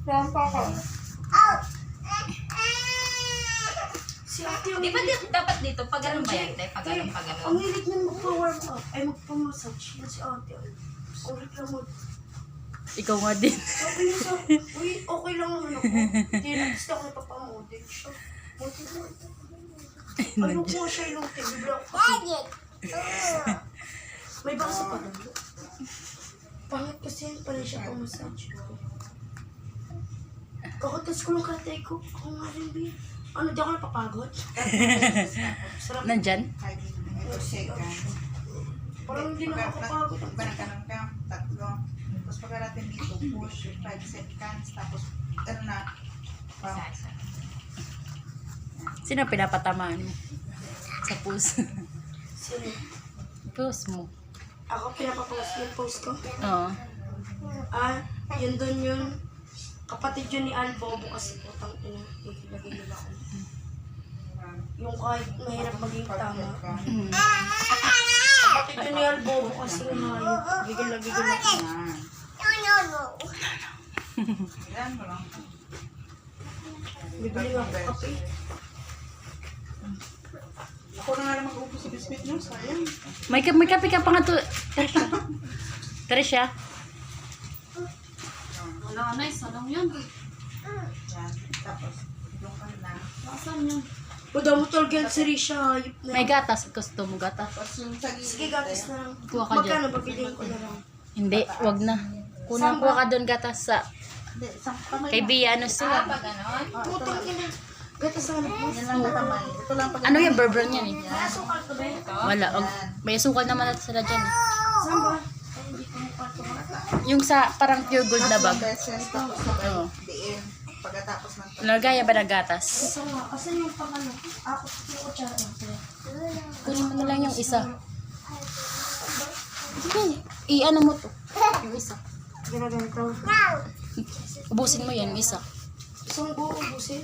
Rampa ka. Si ate yung... Di ba dapat dito? Pag ganun ba yan? Pag ganun, pag Ang ganun. hilig na magpa-warm up. Ay, magpa-massage. Yan si ate. Ang hilig lang mag... Ikaw nga din. Sabi niya sa... Uy, okay lang naman ako. Hindi na gusto ako napapamodel siya. Ano ko siya yung tibibla ko. May basa pa doon. Pangit kasi yun pala siya pang-massage. Kakatas ko ng katay ko. Ako nga rin, B. Ano, di ako napapagod? Sarap. Nandyan? Parang hindi na nakakapagod. Banakanan ka, tatlo. Tapos pagkarating dito, push, 5 seconds. Tapos, ano na, Sino pinapatamaan mo? Sa pulse. Sino? Pulse mo. Ako pinapapost yung post ko. Oo. Ah, yun doon yun. Kapatid yun ni Albobo kasi putang ina. Lagi nila ko. Yung kahit mahirap maging tama. Mm. Kapatid yun ni Albobo kasi hayop. Gigil na gigil ako. yan mo lang. Bibili nga ako kape. Ako na nga lang mag-upos sa biscuit nyo, sayang. May kape ka pa nga to. Tresya. Wala, nice. Anong yun? Yan. Tapos, yung ka na. Saan yun? Wala mo talaga si Risha. Hayop na. May gatas. Gusto mo gatas? Tapos yung sa gilid. Sige, gatas na lang. Kuha ka dyan. Magkano pabilihin ko na lang? Hindi, wag na. Kuha ka doon gatas sa Hindi, isang kamay kay lang. Bia. Ano sila? Pag ganon? Putang ina. Gatas na lang. Yan lang na kamay. Ito lang pag Ano yung burger niyan eh? May asukal to ba? Wala. May sukal naman natin sila dyan eh. Saan ba? Ay, hindi ko mukha to. Yung sa parang pure gold na bag. beses, tapos sabay Oo. diin. Pagkatapos ng Nagaya ba ng gatas? Ito nga. Asan yung pangano? Ako, yung kutsara lang sila. Kunin mo na lang yung isa. Sige, i-ano mo to. Yung isa. Ginaganto. Ubusin mo yan, yung isa. Isang buo busin.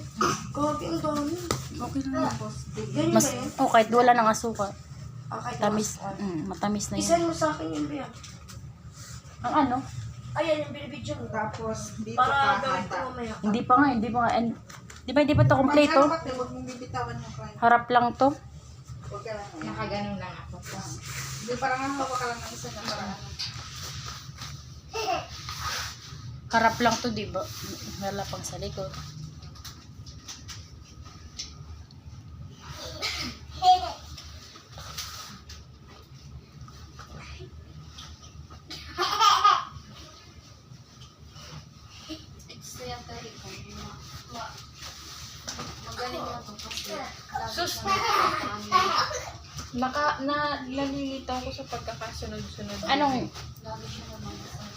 Grabe, ang dami. Okay lang. Ganyan Mas, ba yun? kahit wala ng asukal. Ah, kahit Tamis, nakasukan. matamis na Isan yun. mo sa akin yung biya. Ang ano? Ayan, yung binibidyo mo. Tapos, dito Para ka gawin ko handa. mamaya. Hindi pa nga, hindi pa nga. Hindi pa to kompleto. Huwag mong bibitawan yung kain. Harap lang to. Huwag ka lang. Nakaganon lang ako. Hindi, parang ang hawak ka lang ng isa na parang ano. Harap lang to, di ba? Wala pang sa likod. Sus! Nalilitaw ko sa pagkakasunod-sunod. Anong?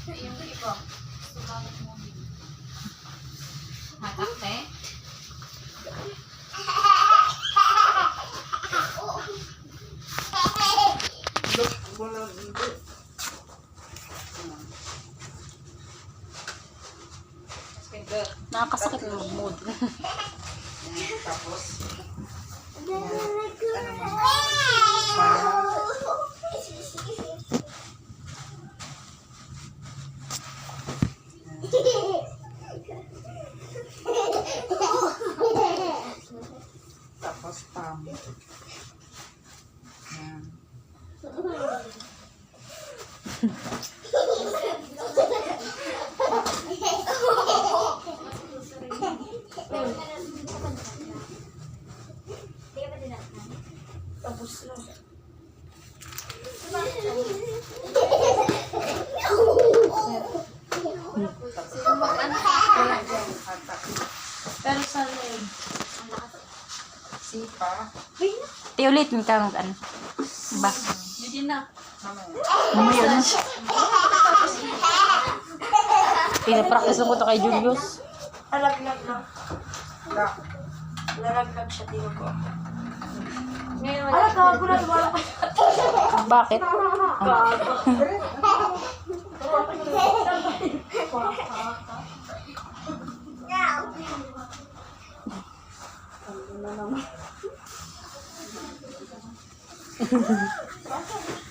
Yung iba. Hatak, te? Wala, hindi. Nakakasakit ng mood. Tapos, tapos, yan. Tapos lang. Pero sana yun. Sipa. Ulit, may kang ano. Ba? Hindi na. Mamaya na. Pinapractice ko to kay Julius. Alaglag na. Lock. Lalaglag siya, tingin ko. Ngayon, Ala, gago na, wala pa. Bakit?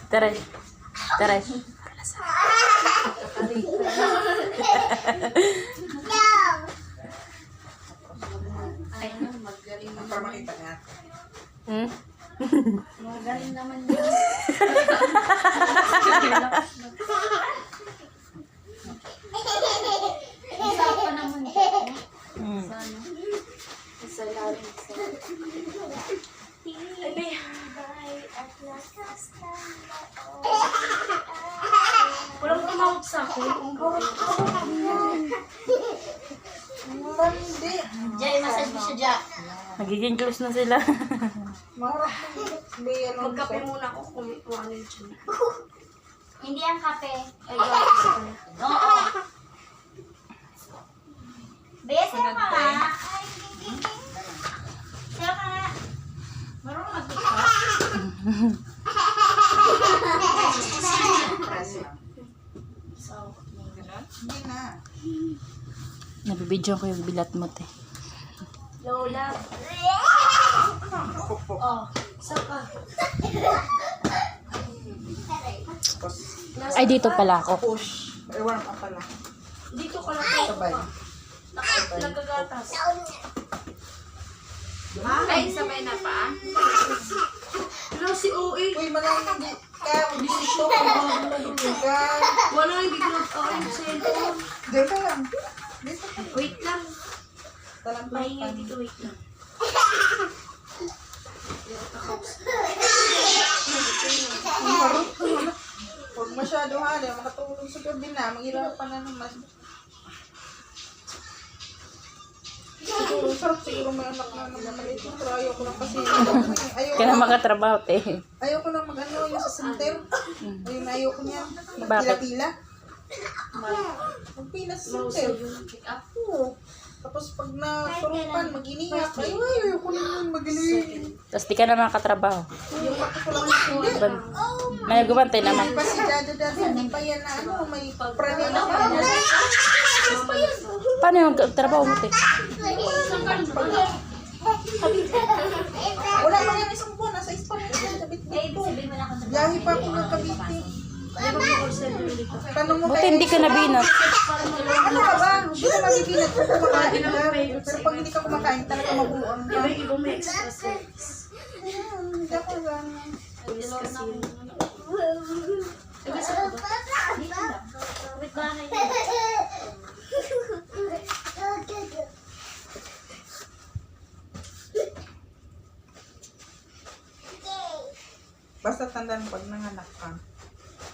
Teres. Teres. naman yun. Masarap pa naman ito. Mm. Sana. Sa lalim. Walang tumawag sa akin. Mandi. Jay, massage mo siya, Jack. Nagiging close na sila. Marap ng may ano. Magkape muna ako kung ano yung tiyan. Hindi ang kape. Ay, gawin sa kanya. Oo. Bes, sayo ka nga. Ay, sayo ka nga. Marunong mag-tiktok. So, Hindi na. Nabibidyo ko yung bilat mo, te. Lola. Oh, isa ka. Tapos, Ay, dito pala ako. push. Warm up pala. Dito ka lang. Sabay. Nagkagatas. Ay, sabay na pa. Ano si OA? Uy, malang hindi ka. Dito ka. Wala, hindi ko nag-OA yung cellphone. Diyan ka lang. Dito ka. Wait lang. Talang Maingay dito, wait lang. Huwag masyado hali. Makatulog sa gabi na. Mahirapan na naman. Siguro, sarap siguro may anak na maliit na. Pero ayoko lang kasi. Ayoko Kaya lang. makatrabaho, te. Ayoko lang mag-ano yung sa center. Ayun, ayoko niya. Bakit? Magpila-pila. Magpila sa center. Pick up. Oo. Tapos pag naturupan, mag-iniyak. Ayoko naman mag-iniyak. Tapos di ka na makatrabaho. Yung pati ko lang hindi. May nagubantay naman. Hindi pa si Jaja dati, hindi pa yan na ano, may praning na pa. Paano yung trabaho mo, te? Wala pa yan isang buwan, nasa Espanya yan, sabit dito. Sabihin mo na ako sa Biyahe pa ako ng Cavite. Tanong mo Buti hindi ka nabinat. ano ka ba? Hindi ka mabibinat kung kumakain ka. Pero pag hindi ka kumakain, talaga mabuang ka. Iba may extra service. Hindi ako lang. Police kasi yun. Wait ba na yun? Basta tandaan pag nanganak ka,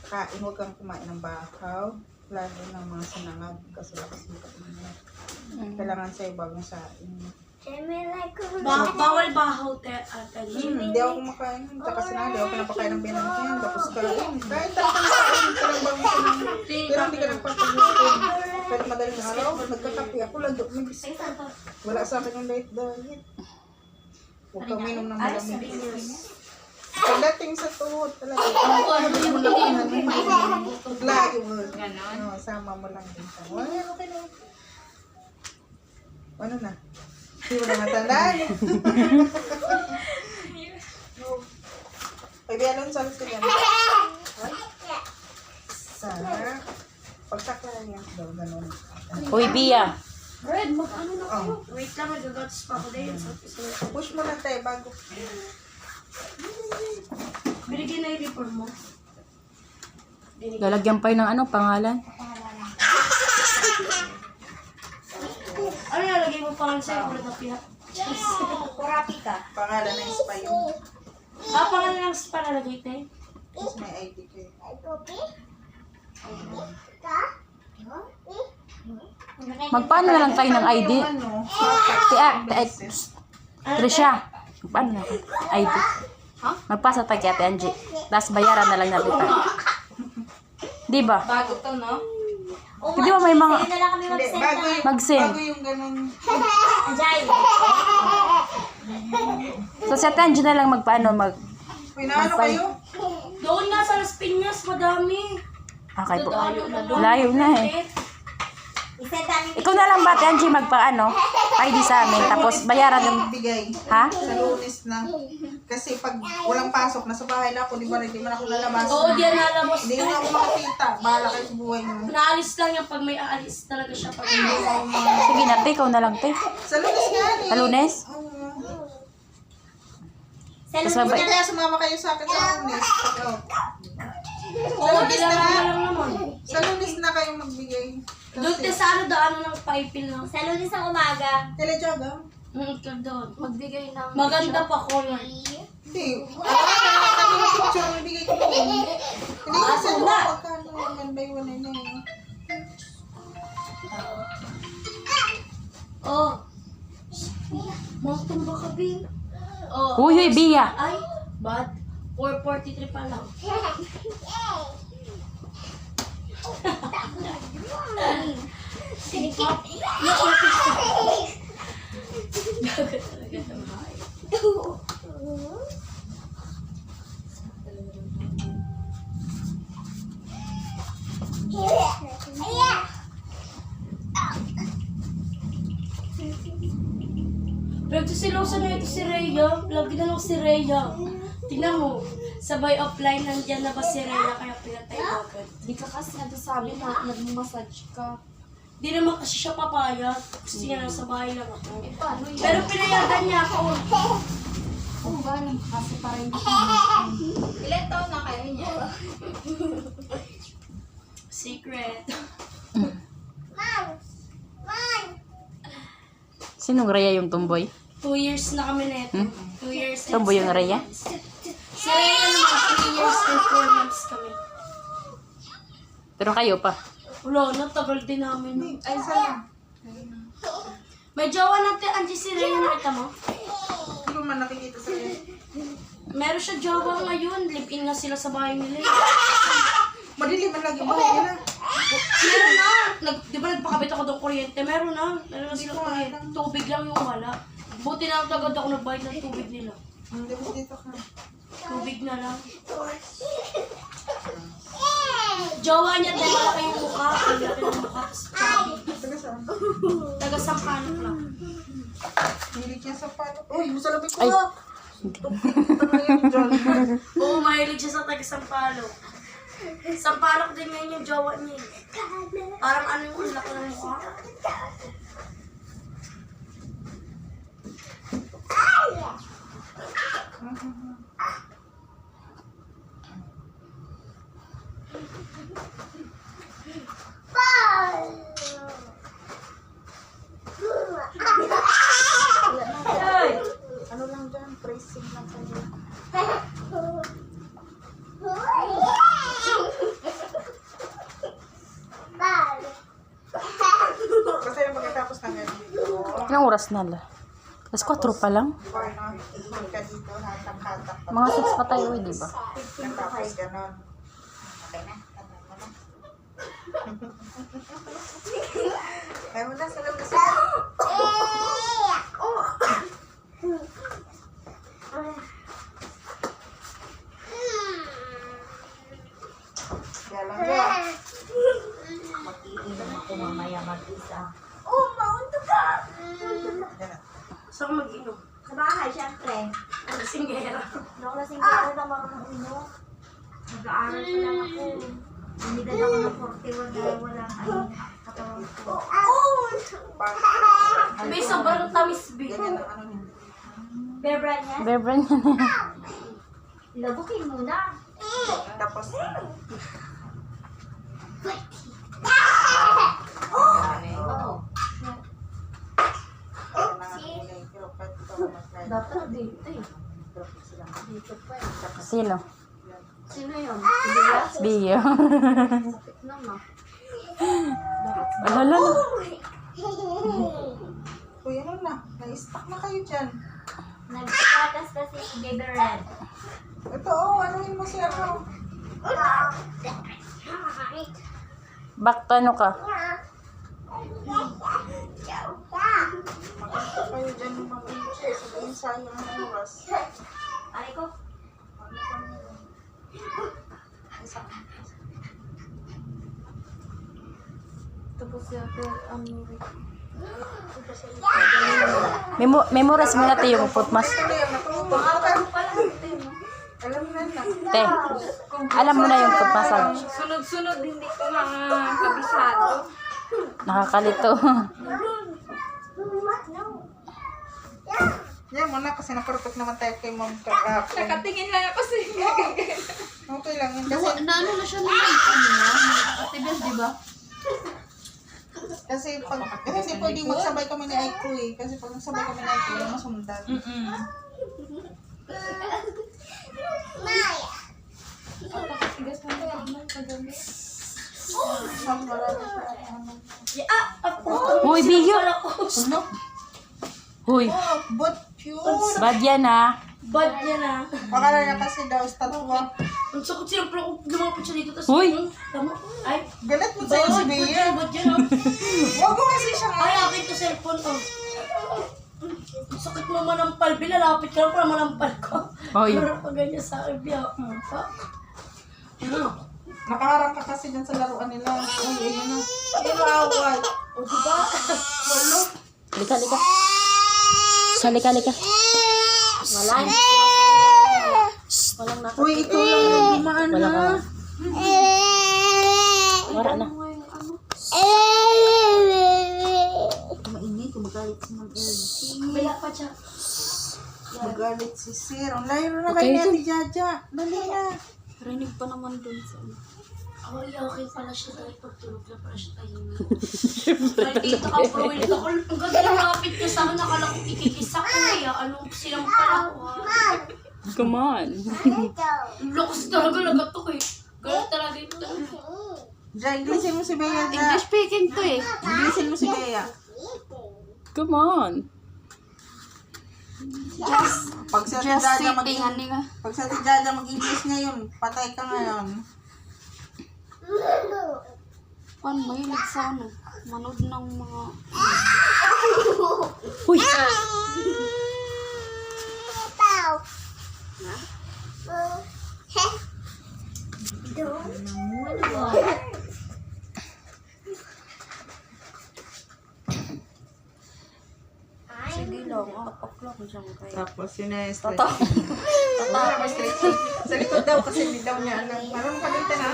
kain, huwag kang kumain ng bahaw, lalo ng mga sinangag, kasi lakas mo kainin. Kailangan sa'yo bagong sain. Bawal bahaw ate. Hindi ako kumakain. Tsaka sinangag, hindi ako pinapakain ng pinang yan. Tapos kain. Kain talaga ng kain. Kailang bagong sinangag. Pero hindi ka nagpapaglutin. Kahit madaling araw, nagkakapi ako, lalo may bisita. Wala sa akin yung light diet. Huwag kang minom ng malamig. Pagdating sa tuhod talaga. Ano mo lang yan. Layo mo. Ganon. Sama mo lang din sa. Wala, okay na. Ano na? Hindi mo na matandaan. Ay, biyanon sa lusin yan. Sana. Pagsakla lang yan. Daw, ganun. Uy, Bia. Red, mag-ano na kayo? Oh. Wait lang, nagagatas pa ako din. Push mo lang tayo bago. Binigyan na yung report mo. Lalagyan pa yun ng ano, pangalan. Ano nalagay mo pangalan sa'yo? Ulit na pihat. Kurapi ka. Pangalan na ispa yun. Pangalan lang sa panalagay tayo. Tapos may ID kayo. Magpaano na lang tayo ng ID? Ano? Trisha. Magpaano na ako? ID. Magpasa tayo kay Ate Angie. Tapos bayaran na lang natin tayo. Di ba? Bago to, no? Di ba may mga Hindi na lang kami Hindi, mag-send bago na. yung, mag-send? bago yung ganun. Jai. So si Ate Angie na lang magpaano, Uy, naano kayo? Doon nga sa Las Piñas, madami. Okay po. Layo na doon. Layo na eh. I-send namin. Ikaw na lang ba, Ate Angie, magpaano? ID sa amin. Tapos bayaran ng... Bigay. Ha? Sa Lunes na. Kasi pag walang pasok, nasa bahay na ako, di ba? Hindi man ako lalabas. Oo, di yan nalabas. Hindi na ako makakita. Bahala kayo sa buhay mo. Naalis lang yan pag may aalis talaga siya. Pag hindi lang Sige na, te. Ikaw na lang, te. Sa Lunes nga eh. Sa Lunes? Oo. Sa Tas lunes Buti mabay- kaya sumama kayo sa akin sa lunes. Oo, dalawa lang naman. Sa lunes na kayo magbigay. Doon tayo sa ano, daan ng paipil na. sa lunes ng umaga. Telejoga? Ikaw doon. Magbigay ng Maganda pa ko yan. Hindi. Kami yung picture ang ibigay ko doon. Hindi kasi ako pagkano. One by one na yun. Oh. Mountain ba ka, Bin? Oh. Uy, huy, Bia. Ay, bad. 443 pa lang. Pero ito si Losa na ito si Rhea. Lagi na lang si Rhea. Tingnan mo. Sabay offline nandiyan na ba si Rhea kaya pinatay ko agad. Di ka kasi nagsasabi na nagmassage ka. Di naman kasi siya papayat. Gusto niya lang sa bahay lang ako. Paano yun? Pero pinayagan niya ako. Kung galing kasi para hindi ka Ilan taon na kayo niya? Secret. Sinong Rhea yung tumboy? 2 years na kami na ito. 2 years and Tumboy yung 7 Rhea? months. Si Rhea naman, 3 years and 4 months kami. Pero kayo pa. Wala na, tagal din namin. Ay, saan? May jowa natin, Angie, si Rhea, nakita mo? Hindi ko man nakikita sa iyo. Meron siya jowa ngayon. Live-in na sila sa bahay nila. Madilim man lagi bahay nila. Meron na. Di ba nagpakabit ako ng kuryente? Meron na. Meron na sila kuryente. Tubig lang yung wala. Buti na agad ako nagbayad ng tubig nila. Hindi mo dito ka. Tubig na lang. Jowa niya, tayo malaki yung mukha. Ang laki ng mukha. Tapos chubby. Taga saan? Taga-Sampano lang. Hilig niya sa palo. Uy, masalabi ko. Ay. Oo, mahilig siya sa taga-Sampalo. Sampalok din ngayon yung jowa niya. Parang ano yung laki ng mukha. Ano lang dyan? Tracing lang kayo. Kasi yung pagkatapos ng ganito. Ilang oras na la? Alas 4 pa lang. Or no, ka dito, hatak-hatak. Mga 6 pa tayo, di ba? Tapos ganon. Okay na, tama mo na. Kaya mo na, salam na sa Kaya lang dyan. Mag-iinom ako mamaya mag-isa. Yan na. Saan ka mag-inom? Sa bahay, syempre. Ano, singgera. Hindi ako lasing kaya na makakainom. Nag-aaral pa lang ako. Binigyan ako ng 41 dahil walang katawan ko. May sobrang tamis, B. Ganyan ang ano niya. Bear brand yan? Bear brand yan. Labukin muna. Tapos, Oo. dapat dito eh. Dito pa eh. Sino? Sino yun? Bio. Naman. Alala na. Kuya, ano na? Na-stuck na kayo dyan. Nagpatas kasi si Baby Red. Ito, anuhin mo si ano. Back to ano ka? Makasta kayo dyan ng mga siya. Sabihin sayang ang oras. Aray ko. Tapos yata Memorize mo natin yung foot mask. Ito na yan, natulog. Alam na na. Te, alam mo na yung foot massage. sunod-sunod hindi ko mga kabisado. Nakakalito. Yan mo na kasi nakorpot naman tayo kay ma'am kakapon. Nakatingin lang ako sa Okay lang yun kasi Naano na siya naman. Ano na? Nakatibel, di ba? kasi pag kasi pwede magsabay kami ni Aiko eh. Kasi pag nagsabay kami ni Aiko, yung masundan. Tigas na naman kagabi. Ma'am, marami siya. Hoy, Bigyo! Ano? Hoy, But yun. bad yan ah. Bad niya na. Akala niya kasi daw statwa. Ang sakot sila, pero kung lumapit siya dito, tapos Uy! tama, ay, Galit mo sa'yo si Bea. bad yan, oh. Huwag mo kasi siya Ay, akin to cellphone, oh. Ang sakit mo manampal, bilalapit ka lang para manampal ko. Hoy. Pero pag ganyan sa akin, biya. Nakaharang ka kasi dyan sa laruan nila. Ay, ayun na. Ilawal. O, diba? Walo. Lika, lika. Salika, lika. Wala. Walang nakita. Uy, ito lang. Dumaan Wala ka. na. Wala na. Mainit, kumagalit si Ma'am Elsie. Bila pa siya. Magalit si Sir. Ang layo na Okay, kayo ni Jaja. Dali na. Rinig pa naman dun sa... Okay pala siya dahil pagtulog na pala siya tayo. Dito ka, bro. Ang ganda ng kapit niya sa akin. Nakala ko ikikisa ko eh. Anong silang pala ko, ha? Come on. Ang lakas talaga nagatok eh. Ganun talaga ito. Ja, Inglesin mo si Bea. Ja. English speaking to eh. Inglesin mo si Bea. Come on. Pag sa si Jaja pag sa si Jaja mag-English ngayon, patay ka ngayon. Paano mahilig sa ano? Manood ng mga... Uy! Sige lang, apak lang siyang kaya. Tapos yun na yung stretching. Wala may stretching. Sa likod daw kasi hindi daw niya alam. Marunong ka dito na.